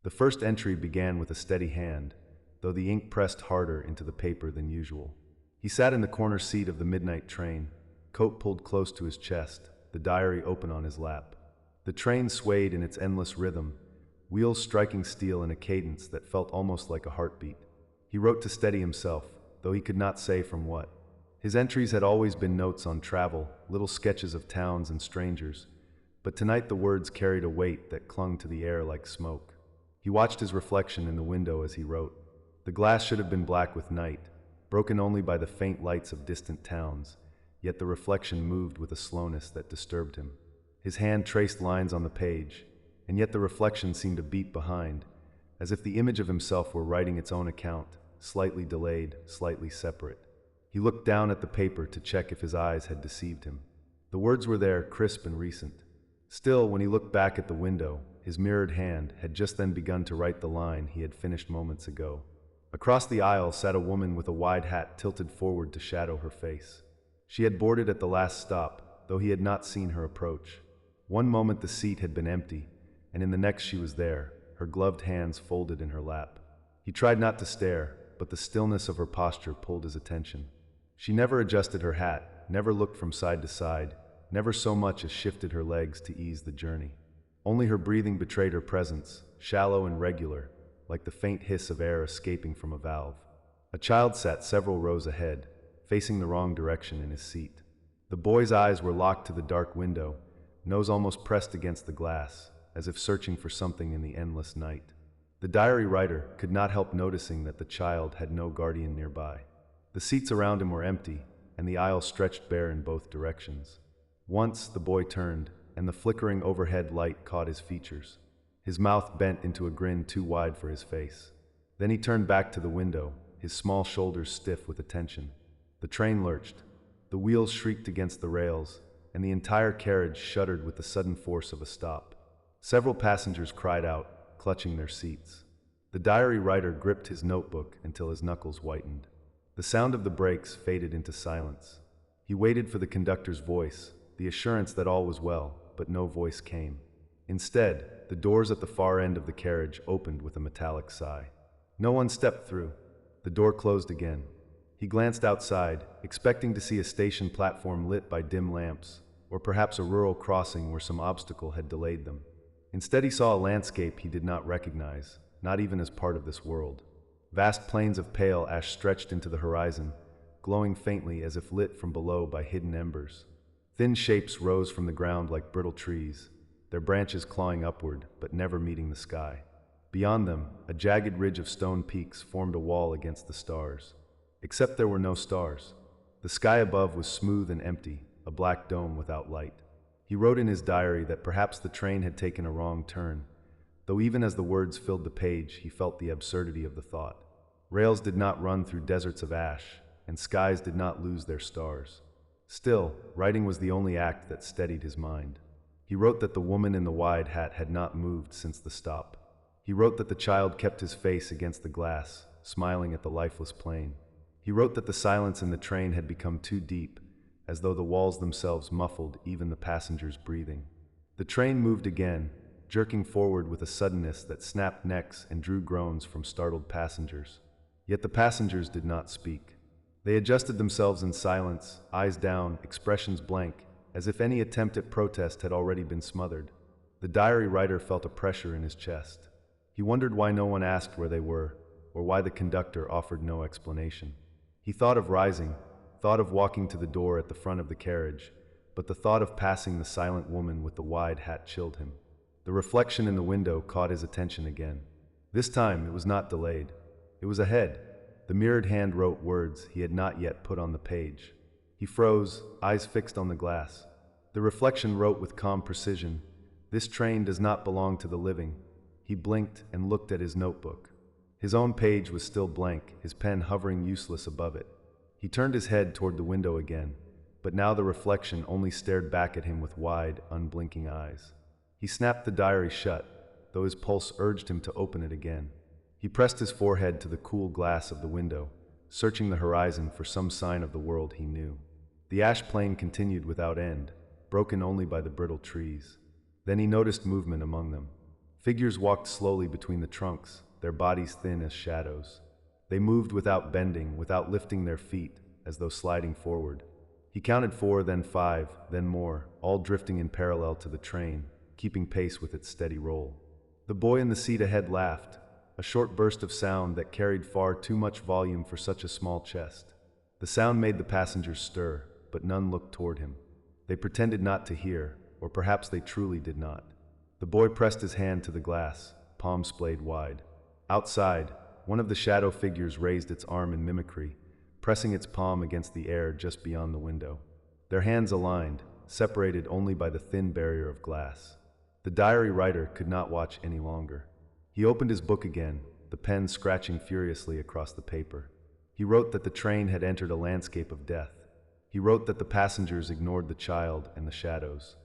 The first entry began with a steady hand, though the ink pressed harder into the paper than usual. He sat in the corner seat of the midnight train, coat pulled close to his chest, the diary open on his lap. The train swayed in its endless rhythm, wheels striking steel in a cadence that felt almost like a heartbeat. He wrote to steady himself, though he could not say from what. His entries had always been notes on travel, little sketches of towns and strangers, but tonight the words carried a weight that clung to the air like smoke. He watched his reflection in the window as he wrote. The glass should have been black with night, broken only by the faint lights of distant towns, yet the reflection moved with a slowness that disturbed him. His hand traced lines on the page, and yet the reflection seemed a beat behind, as if the image of himself were writing its own account, slightly delayed, slightly separate. He looked down at the paper to check if his eyes had deceived him. The words were there, crisp and recent. Still, when he looked back at the window, his mirrored hand had just then begun to write the line he had finished moments ago. Across the aisle sat a woman with a wide hat tilted forward to shadow her face. She had boarded at the last stop, though he had not seen her approach. One moment the seat had been empty, and in the next she was there, her gloved hands folded in her lap. He tried not to stare, but the stillness of her posture pulled his attention. She never adjusted her hat, never looked from side to side, never so much as shifted her legs to ease the journey. Only her breathing betrayed her presence, shallow and regular, like the faint hiss of air escaping from a valve. A child sat several rows ahead, facing the wrong direction in his seat. The boy's eyes were locked to the dark window, nose almost pressed against the glass, as if searching for something in the endless night. The diary writer could not help noticing that the child had no guardian nearby. The seats around him were empty, and the aisle stretched bare in both directions. Once the boy turned, and the flickering overhead light caught his features. His mouth bent into a grin too wide for his face. Then he turned back to the window, his small shoulders stiff with attention. The train lurched. The wheels shrieked against the rails, and the entire carriage shuddered with the sudden force of a stop. Several passengers cried out, clutching their seats. The diary writer gripped his notebook until his knuckles whitened. The sound of the brakes faded into silence. He waited for the conductor's voice, the assurance that all was well, but no voice came. Instead, the doors at the far end of the carriage opened with a metallic sigh. No one stepped through. The door closed again. He glanced outside, expecting to see a station platform lit by dim lamps, or perhaps a rural crossing where some obstacle had delayed them. Instead, he saw a landscape he did not recognize, not even as part of this world. Vast plains of pale ash stretched into the horizon, glowing faintly as if lit from below by hidden embers. Thin shapes rose from the ground like brittle trees, their branches clawing upward but never meeting the sky. Beyond them, a jagged ridge of stone peaks formed a wall against the stars. Except there were no stars. The sky above was smooth and empty, a black dome without light. He wrote in his diary that perhaps the train had taken a wrong turn, though even as the words filled the page, he felt the absurdity of the thought. Rails did not run through deserts of ash, and skies did not lose their stars. Still, writing was the only act that steadied his mind. He wrote that the woman in the wide hat had not moved since the stop. He wrote that the child kept his face against the glass, smiling at the lifeless plain. He wrote that the silence in the train had become too deep, as though the walls themselves muffled even the passengers' breathing. The train moved again, jerking forward with a suddenness that snapped necks and drew groans from startled passengers. Yet the passengers did not speak. They adjusted themselves in silence, eyes down, expressions blank, as if any attempt at protest had already been smothered. The diary writer felt a pressure in his chest. He wondered why no one asked where they were, or why the conductor offered no explanation. He thought of rising, thought of walking to the door at the front of the carriage, but the thought of passing the silent woman with the wide hat chilled him. The reflection in the window caught his attention again. This time it was not delayed. It was ahead. The mirrored hand wrote words he had not yet put on the page. He froze, eyes fixed on the glass. The reflection wrote with calm precision, "This train does not belong to the living." He blinked and looked at his notebook. His own page was still blank, his pen hovering useless above it. He turned his head toward the window again, but now the reflection only stared back at him with wide, unblinking eyes. He snapped the diary shut, though his pulse urged him to open it again. He pressed his forehead to the cool glass of the window, searching the horizon for some sign of the world he knew. The ash plain continued without end, broken only by the brittle trees. Then he noticed movement among them. Figures walked slowly between the trunks, their bodies thin as shadows. They moved without bending, without lifting their feet, as though sliding forward. He counted 4, then 5, then more, all drifting in parallel to the train, keeping pace with its steady roll. The boy in the seat ahead laughed, a short burst of sound that carried far too much volume for such a small chest. The sound made the passengers stir, but none looked toward him. They pretended not to hear, or perhaps they truly did not. The boy pressed his hand to the glass, palms splayed wide. Outside, one of the shadow figures raised its arm in mimicry, pressing its palm against the air just beyond the window. Their hands aligned, separated only by the thin barrier of glass. The diary writer could not watch any longer. He opened his book again, the pen scratching furiously across the paper. He wrote that the train had entered a landscape of death. He wrote that the passengers ignored the child and the shadows.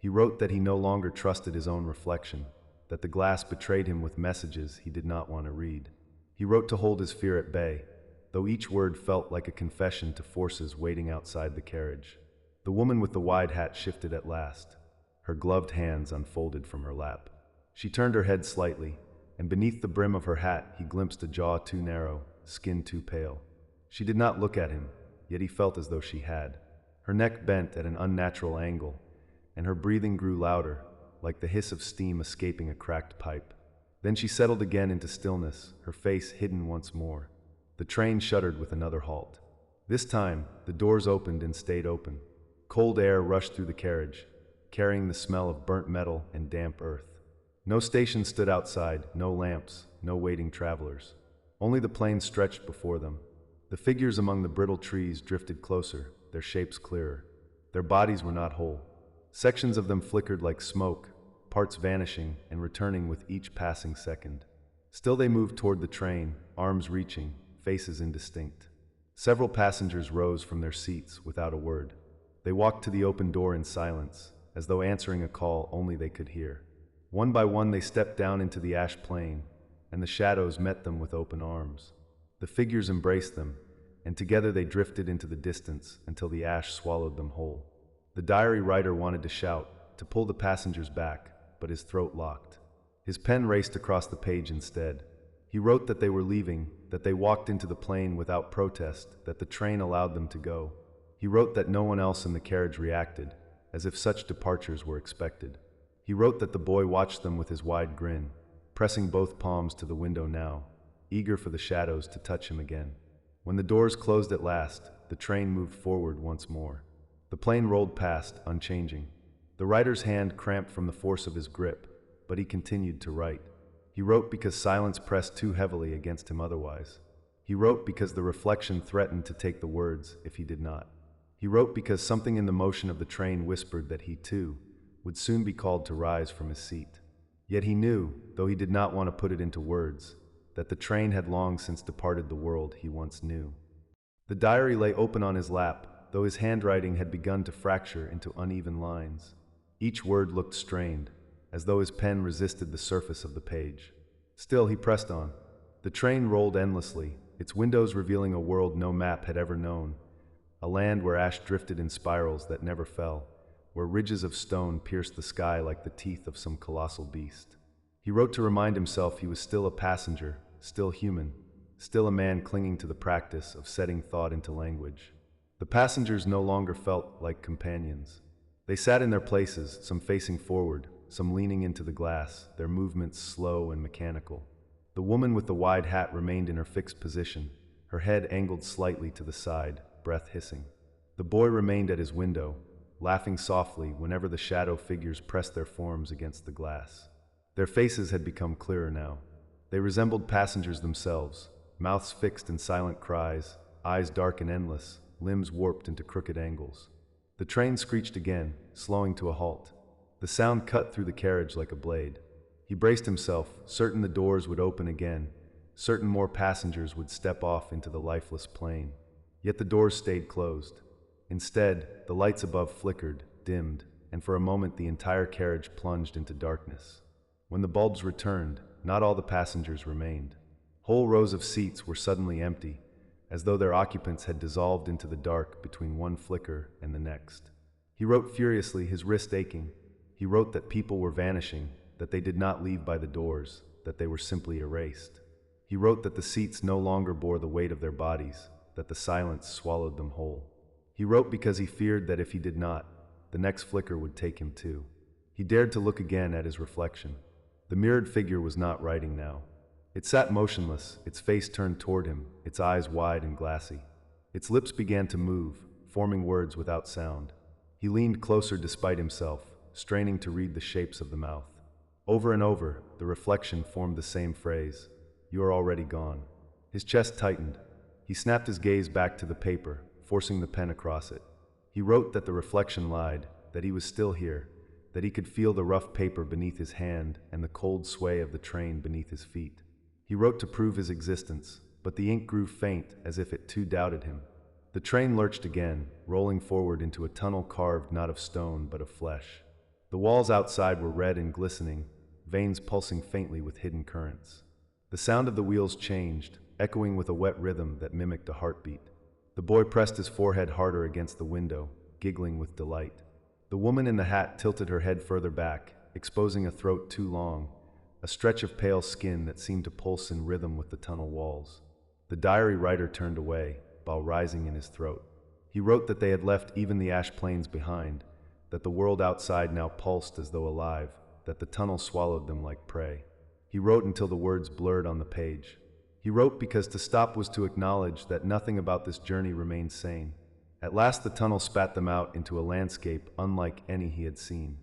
He wrote that he no longer trusted his own reflection, that the glass betrayed him with messages he did not want to read. He wrote to hold his fear at bay, though each word felt like a confession to forces waiting outside the carriage. The woman with the wide hat shifted at last. Her gloved hands unfolded from her lap. She turned her head slightly, and beneath the brim of her hat he glimpsed a jaw too narrow, skin too pale. She did not look at him, yet he felt as though she had. Her neck bent at an unnatural angle, and her breathing grew louder, like the hiss of steam escaping a cracked pipe. Then she settled again into stillness, her face hidden once more. The train shuddered with another halt. This time, the doors opened and stayed open. Cold air rushed through the carriage, carrying the smell of burnt metal and damp earth. No station stood outside, no lamps, no waiting travelers. Only the plain stretched before them. The figures among the brittle trees drifted closer, their shapes clearer. Their bodies were not whole. Sections of them flickered like smoke, parts vanishing and returning with each passing second. Still they moved toward the train, arms reaching, faces indistinct. Several passengers rose from their seats without a word. They walked to the open door in silence, as though answering a call only they could hear. One by one they stepped down into the ash plain, and the shadows met them with open arms. The figures embraced them, and together they drifted into the distance until the ash swallowed them whole. The diary writer wanted to shout, to pull the passengers back, but his throat locked. His pen raced across the page instead. He wrote that they were leaving, that they walked into the plain without protest, that the train allowed them to go. He wrote that no one else in the carriage reacted, as if such departures were expected. He wrote that the boy watched them with his wide grin, pressing both palms to the window now, eager for the shadows to touch him again. When the doors closed at last, the train moved forward once more. The plane rolled past, unchanging. The writer's hand cramped from the force of his grip, but he continued to write. He wrote because silence pressed too heavily against him otherwise. He wrote because the reflection threatened to take the words if he did not. He wrote because something in the motion of the train whispered that he, too, would soon be called to rise from his seat. Yet he knew, though he did not want to put it into words, that the train had long since departed the world he once knew. The diary lay open on his lap, though his handwriting had begun to fracture into uneven lines. Each word looked strained, as though his pen resisted the surface of the page. Still, he pressed on. The train rolled endlessly, its windows revealing a world no map had ever known, a land where ash drifted in spirals that never fell, where ridges of stone pierced the sky like the teeth of some colossal beast. He wrote to remind himself he was still a passenger, still human, still a man clinging to the practice of setting thought into language. The passengers no longer felt like companions. They sat in their places, some facing forward, some leaning into the glass, their movements slow and mechanical. The woman with the wide hat remained in her fixed position, her head angled slightly to the side, breath hissing. The boy remained at his window, laughing softly whenever the shadow figures pressed their forms against the glass. Their faces had become clearer now. They resembled passengers themselves, mouths fixed in silent cries, eyes dark and endless, limbs warped into crooked angles. The train screeched again, slowing to a halt. The sound cut through the carriage like a blade. He braced himself, certain the doors would open again, certain more passengers would step off into the lifeless plain. Yet the doors stayed closed. Instead, the lights above flickered, dimmed, and for a moment the entire carriage plunged into darkness. When the bulbs returned, not all the passengers remained. Whole rows of seats were suddenly empty, as though their occupants had dissolved into the dark between one flicker and the next. He wrote furiously, his wrist aching. He wrote that people were vanishing, that they did not leave by the doors, that they were simply erased. He wrote that the seats no longer bore the weight of their bodies, that the silence swallowed them whole. He wrote because he feared that if he did not, the next flicker would take him too. He dared to look again at his reflection. The mirrored figure was not writing now. It sat motionless, its face turned toward him, its eyes wide and glassy. Its lips began to move, forming words without sound. He leaned closer despite himself, straining to read the shapes of the mouth. Over and over, the reflection formed the same phrase, "You are already gone." His chest tightened. He snapped his gaze back to the paper, forcing the pen across it. He wrote that the reflection lied, that he was still here, that he could feel the rough paper beneath his hand and the cold sway of the train beneath his feet. He wrote to prove his existence, but the ink grew faint as if it too doubted him. The train lurched again, rolling forward into a tunnel carved not of stone but of flesh. The walls outside were red and glistening, veins pulsing faintly with hidden currents. The sound of the wheels changed, echoing with a wet rhythm that mimicked a heartbeat. The boy pressed his forehead harder against the window, giggling with delight. The woman in the hat tilted her head further back, exposing a throat too long, a stretch of pale skin that seemed to pulse in rhythm with the tunnel walls. The diary writer turned away, while rising in his throat. He wrote that they had left even the ash plains behind, that the world outside now pulsed as though alive, that the tunnel swallowed them like prey. He wrote until the words blurred on the page. He wrote because to stop was to acknowledge that nothing about this journey remained sane. At last the tunnel spat them out into a landscape unlike any he had seen.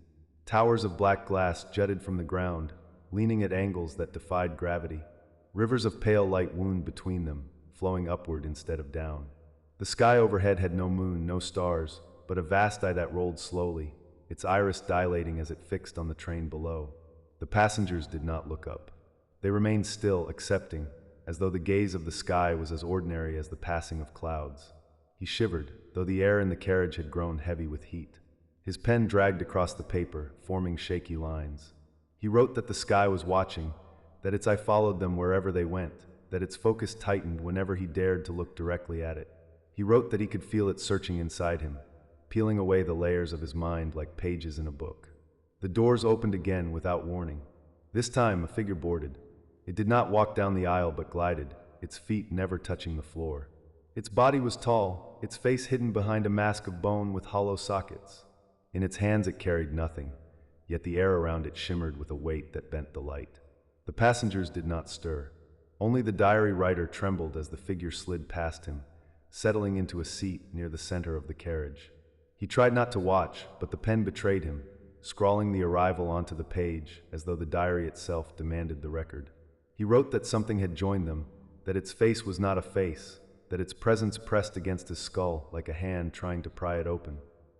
Towers of black glass jutted from the ground, leaning at angles that defied gravity. Rivers of pale light wound between them, flowing upward instead of down. The sky overhead had no moon, no stars, but a vast eye that rolled slowly, its iris dilating as it fixed on the train below. The passengers did not look up. They remained still, accepting, as though the gaze of the sky was as ordinary as the passing of clouds. He shivered, though the air in the carriage had grown heavy with heat. His pen dragged across the paper, forming shaky lines. He wrote that the sky was watching, that its eye followed them wherever they went, that its focus tightened whenever he dared to look directly at it. He wrote that he could feel it searching inside him, peeling away the layers of his mind like pages in a book. The doors opened again without warning. This time a figure boarded. It did not walk down the aisle but glided, its feet never touching the floor. Its body was tall, its face hidden behind a mask of bone with hollow sockets. In its hands it carried nothing, yet the air around it shimmered with a weight that bent the light. The passengers did not stir. Only the diary writer trembled as the figure slid past him, settling into a seat near the center of the carriage. He tried not to watch, but the pen betrayed him, scrawling the arrival onto the page as though the diary itself demanded the record. He wrote that something had joined them, that its face was not a face, that its presence pressed against his skull like a hand trying to pry it open.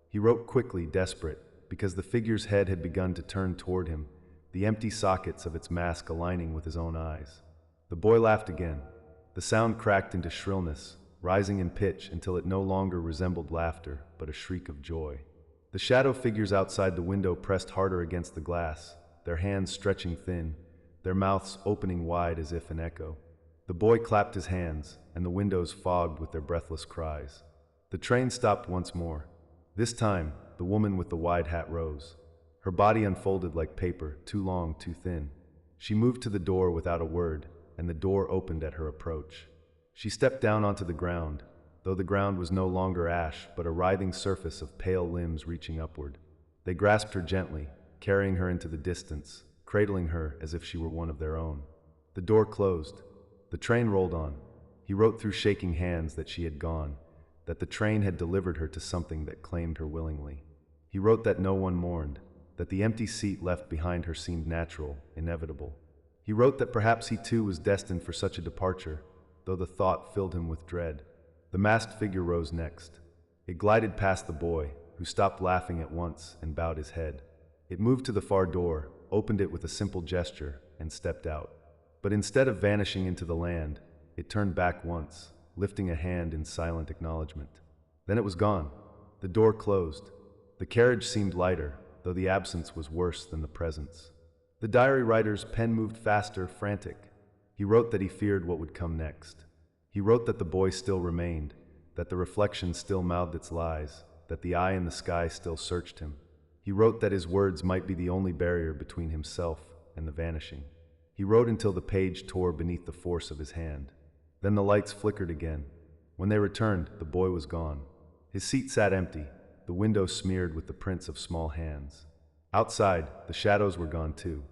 He wrote quickly, desperate, because the figure's head had begun to turn toward him, the empty sockets of its mask aligning with his own eyes. The boy laughed again. The sound cracked into shrillness, rising in pitch until it no longer resembled laughter, but a shriek of joy. The shadow figures outside the window pressed harder against the glass, their hands stretching thin, their mouths opening wide as if in echo. The boy clapped his hands, and the windows fogged with their breathless cries. The train stopped once more. This time, the woman with the wide hat rose. Her body unfolded like paper, too long, too thin. She moved to the door without a word, and the door opened at her approach. She stepped down onto the ground, though the ground was no longer ash, but a writhing surface of pale limbs reaching upward. They grasped her gently, carrying her into the distance, cradling her as if she were one of their own. The door closed. The train rolled on. He wrote through shaking hands that she had gone, that the train had delivered her to something that claimed her willingly. He wrote that no one mourned, that the empty seat left behind her seemed natural, inevitable. He wrote that perhaps he too was destined for such a departure, though the thought filled him with dread. The masked figure rose next. It glided past the boy, who stopped laughing at once and bowed his head. It moved to the far door, opened it with a simple gesture, and stepped out. But instead of vanishing into the land, it turned back once, lifting a hand in silent acknowledgement. Then it was gone. The door closed. The carriage seemed lighter, though the absence was worse than the presence. The diary writer's pen moved faster, frantic. He wrote that he feared what would come next. He wrote that the boy still remained, that the reflection still mouthed its lies, that the eye in the sky still searched him. He wrote that his words might be the only barrier between himself and the vanishing. He wrote until the page tore beneath the force of his hand. Then the lights flickered again. When they returned, the boy was gone. His seat sat empty, the window smeared with the prints of small hands. Outside, the shadows were gone too.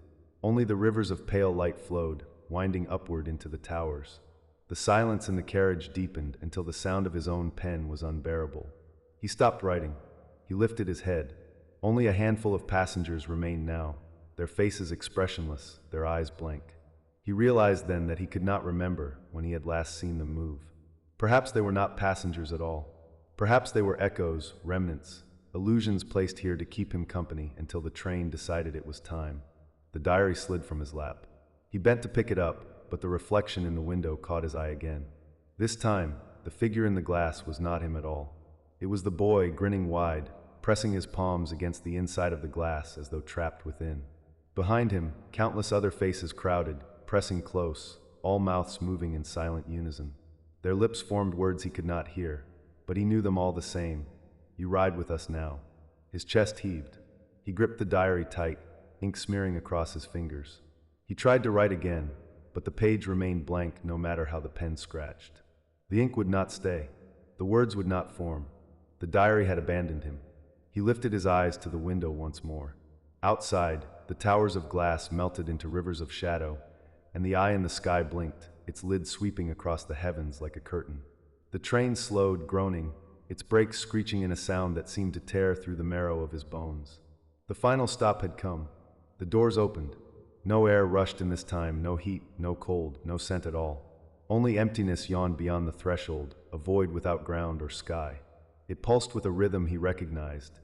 Only the rivers of pale light flowed, winding upward into the towers. The silence in the carriage deepened until the sound of his own pen was unbearable. He stopped writing. He lifted his head. Only a handful of passengers remained now, their faces expressionless, their eyes blank. He realized then that he could not remember when he had last seen them move. Perhaps they were not passengers at all. Perhaps they were echoes, remnants, illusions placed here to keep him company until the train decided it was time. The diary slid from his lap. He bent to pick it up, but the reflection in the window caught his eye again. This time, the figure in the glass was not him at all. It was the boy, grinning wide, pressing his palms against the inside of the glass as though trapped within. Behind him, countless other faces crowded, pressing close, all mouths moving in silent unison. Their lips formed words he could not hear, but he knew them all the same. "You ride with us now." His chest heaved. He gripped the diary tight, ink smearing across his fingers. He tried to write again, but the page remained blank no matter how the pen scratched. The ink would not stay. The words would not form. The diary had abandoned him. He lifted his eyes to the window once more. Outside, the towers of glass melted into rivers of shadow, and the eye in the sky blinked, its lid sweeping across the heavens like a curtain. The train slowed, groaning, its brakes screeching in a sound that seemed to tear through the marrow of his bones. The final stop had come. The doors opened. No air rushed in this time, no heat, no cold, no scent at all. Only emptiness yawned beyond the threshold, a void without ground or sky. It pulsed with a rhythm he recognized,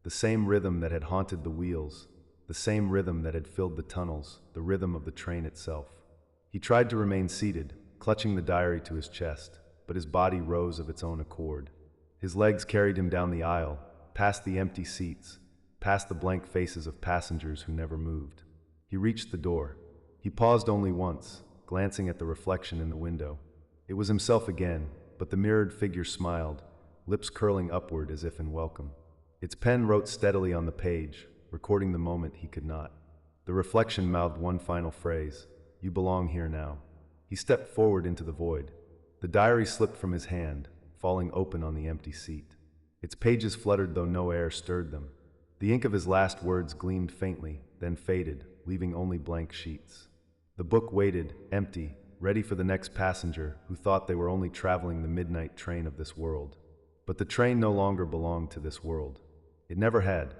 the same rhythm that had haunted the wheels, the same rhythm that had filled the tunnels, the rhythm of the train itself. He tried to remain seated, clutching the diary to his chest, but his body rose of its own accord. His legs carried him down the aisle, past the empty seats, past the blank faces of passengers who never moved. He reached the door. He paused only once, glancing at the reflection in the window. It was himself again, but the mirrored figure smiled, lips curling upward as if in welcome. Its pen wrote steadily on the page, recording the moment he could not. The reflection mouthed one final phrase, "You belong here now." He stepped forward into the void. The diary slipped from his hand, falling open on the empty seat. Its pages fluttered though no air stirred them. The ink of his last words gleamed faintly, then faded, leaving only blank sheets. The book waited, empty, ready for the next passenger who thought they were only traveling the midnight train of this world. But the train no longer belonged to this world. It never had.